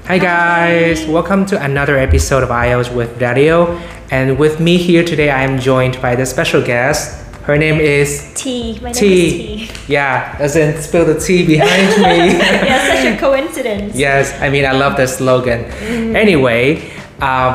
Hi guys, welcome to another episode of IELTS with Dario. And with me here today, I am joined by the special guest. Her name is T. My name is T. Yeah, doesn't spill the tea behind me. Yeah, such a coincidence. Yes, I mean, I love the slogan. Anyway,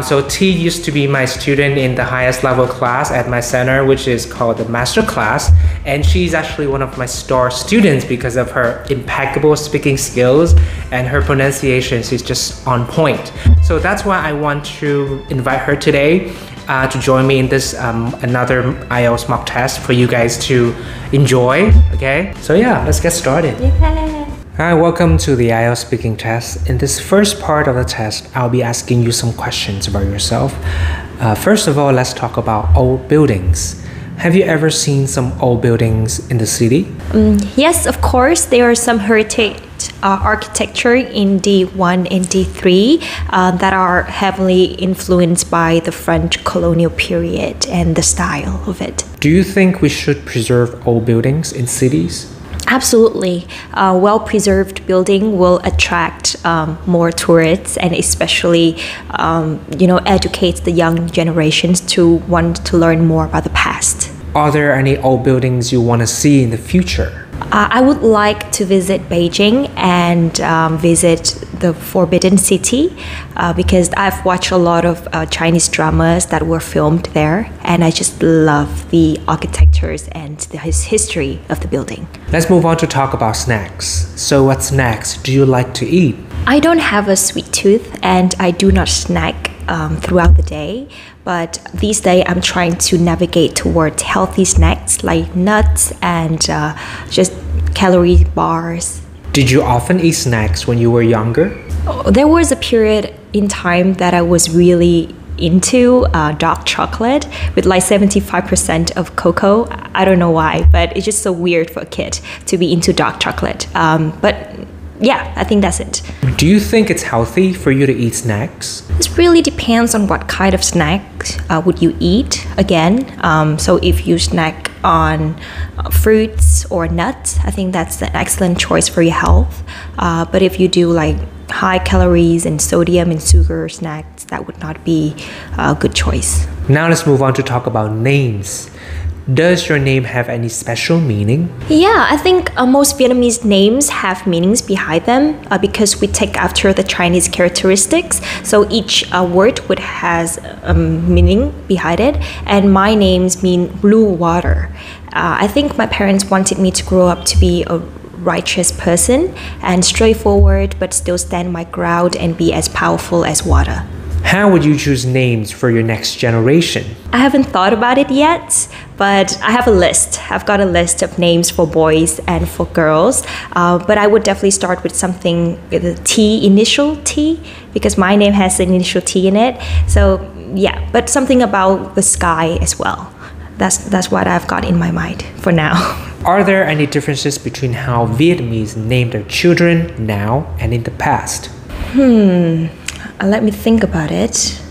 so T used to be my student in the highest level class at my center, which is called the master class. And she's actually one of my star students because of her impeccable speaking skills and her pronunciation. She's just on point. So that's why I want to invite her today to join me in this another IELTS mock test for you guys to enjoy. Okay, so yeah, let's get started. Yeah. Hi, welcome to the IELTS speaking test. In this first part of the test, I'll be asking you some questions about yourself. First of all, let's talk about old buildings. Have you ever seen some old buildings in the city? Yes, of course. There are some heritage architecture in D1 and D3 that are heavily influenced by the French colonial period and the style of it. Do you think we should preserve old buildings in cities? Absolutely. A well-preserved building will attract more tourists and especially, educate the young generations to want to learn more about the past. Are there any old buildings you want to see in the future? I would like to visit Beijing and visit the Forbidden City because I've watched a lot of Chinese dramas that were filmed there, and I just love the architectures and the history of the building. Let's move on to talk about snacks. So what snacks do you like to eat? I don't have a sweet tooth and I do not snack throughout the day, but these days I'm trying to navigate towards healthy snacks like nuts and just calorie bars. Did you often eat snacks when you were younger? There was a period in time that I was really into dark chocolate with like 75% of cocoa. I don't know why, but it's just so weird for a kid to be into dark chocolate. But yeah, I think that's it. Do you think it's healthy for you to eat snacks? This really depends on what kind of snack would you eat. Again, so if you snack on fruits or nuts, I think that's an excellent choice for your health. But if you do like high calories and sodium and sugar snacks, that would not be a good choice. Now let's move on to talk about names. Does your name have any special meaning? Yeah, I think most Vietnamese names have meanings behind them because we take after the Chinese characteristics. So each word would has a meaning behind it. And my names mean blue water. I think my parents wanted me to grow up to be a righteous person and straightforward, but still stand my ground and be as powerful as water. How would you choose names for your next generation? I haven't thought about it yet, but I have a list. I've got a list of names for boys and for girls, but I would definitely start with something with a T, initial T, because my name has an initial T in it. So yeah, but something about the sky as well. That's what I've got in my mind for now. Are there any differences between how Vietnamese name their children now and in the past? Let me think about it.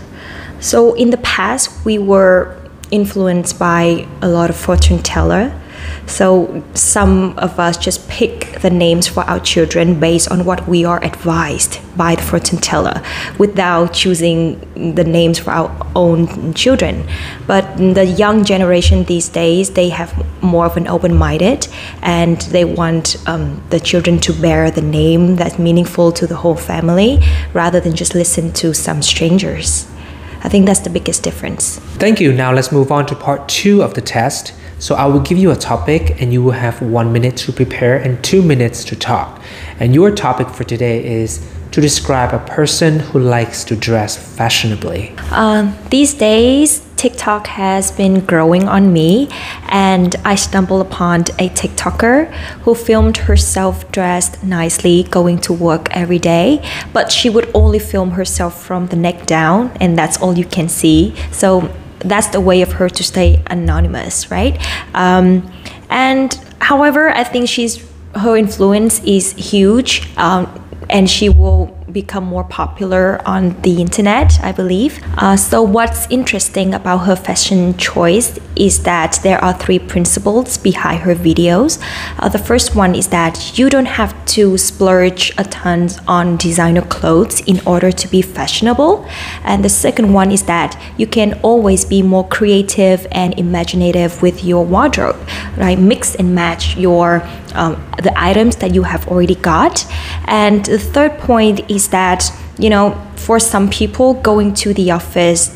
So in the past, we were influenced by a lot of fortune teller. So some of us just pick the names for our children based on what we are advised by the fortune teller without choosing the names for our own children. But the young generation these days, they have more of an open-minded and they want the children to bear the name that's meaningful to the whole family rather than just listen to some strangers. I think that's the biggest difference. Thank you. Now let's move on to part 2 of the test. So I will give you a topic and you will have 1 minute to prepare and 2 minutes to talk. And your topic for today is to describe a person who likes to dress fashionably. These days, TikTok has been growing on me and I stumbled upon a TikToker who filmed herself dressed nicely going to work every day, but she would only film herself from the neck down and that's all you can see. So that's the way of her to stay anonymous, right? And however, I think her influence is huge and she will become more popular on the internet, I believe. So what's interesting about her fashion choice is that there are 3 principles behind her videos. The first one is that you don't have to splurge a ton on designer clothes in order to be fashionable. And the second one is that you can always be more creative and imaginative with your wardrobe, right? Mix and match your the items that you have already got. And the third point is that, you know, for some people, going to the office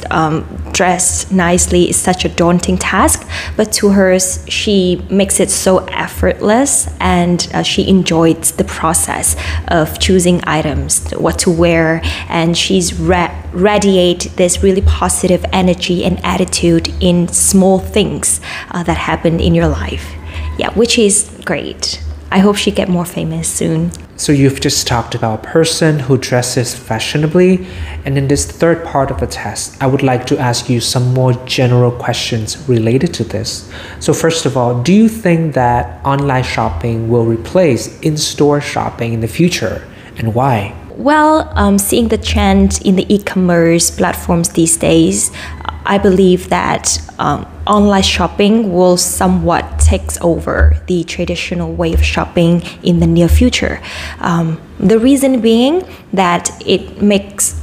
dressed nicely is such a daunting task, but to hers, she makes it so effortless, and she enjoys the process of choosing items, what to wear, and she's radiate this really positive energy and attitude in small things that happen in your life. Yeah, which is great. I hope she get more famous soon. So you've just talked about a person who dresses fashionably, and in this third part of the test, I would like to ask you some more general questions related to this. So first of all, do you think that online shopping will replace in-store shopping in the future, and why? Well, seeing the trend in the e-commerce platforms these days, I believe that online shopping will somewhat take over the traditional way of shopping in the near future. The reason being that it makes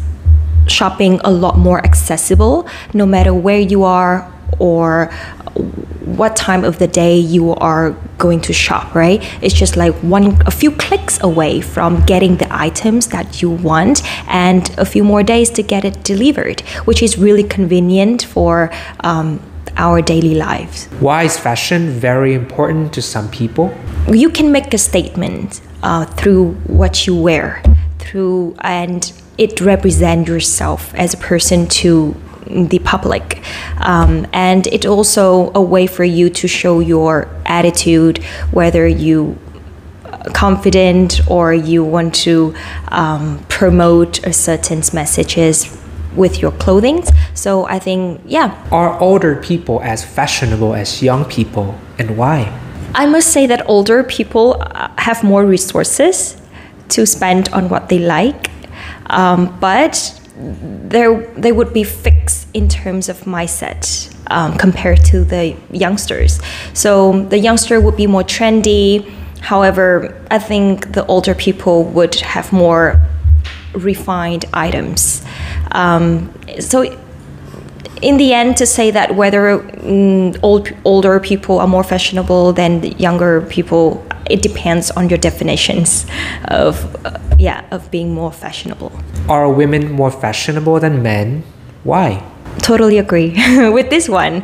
shopping a lot more accessible, no matter where you are or what time of the day you are going to shop, right? It's just like a few clicks away from getting the items that you want, and a few more days to get it delivered, which is really convenient for our daily lives. Why is fashion very important to some people? You can make a statement through what you wear, and it represents yourself as a person to the public, and it's also a way for you to show your attitude, whether you confident or you want to promote a certain messages with your clothing. So I think, yeah. Are older people as fashionable as young people, and why? I must say that older people have more resources to spend on what they like, but they would be fixed in terms of mindset compared to the youngsters. So the youngster would be more trendy. However, I think the older people would have more refined items. So in the end, to say that whether older people are more fashionable than the younger people, it depends on your definitions of being more fashionable. Are women more fashionable than men? Why? Totally agree with this one.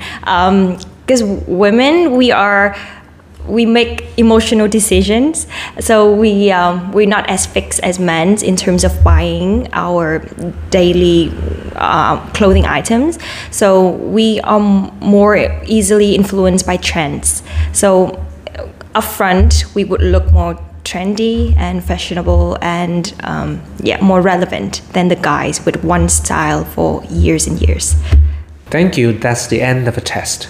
Because women, we make emotional decisions, so we're not as fixed as men in terms of buying our daily clothing items. So we are more easily influenced by trends. So up front, we would look more trendy and fashionable and more relevant than the guys with one style for years and years. Thank you. That's the end of the test.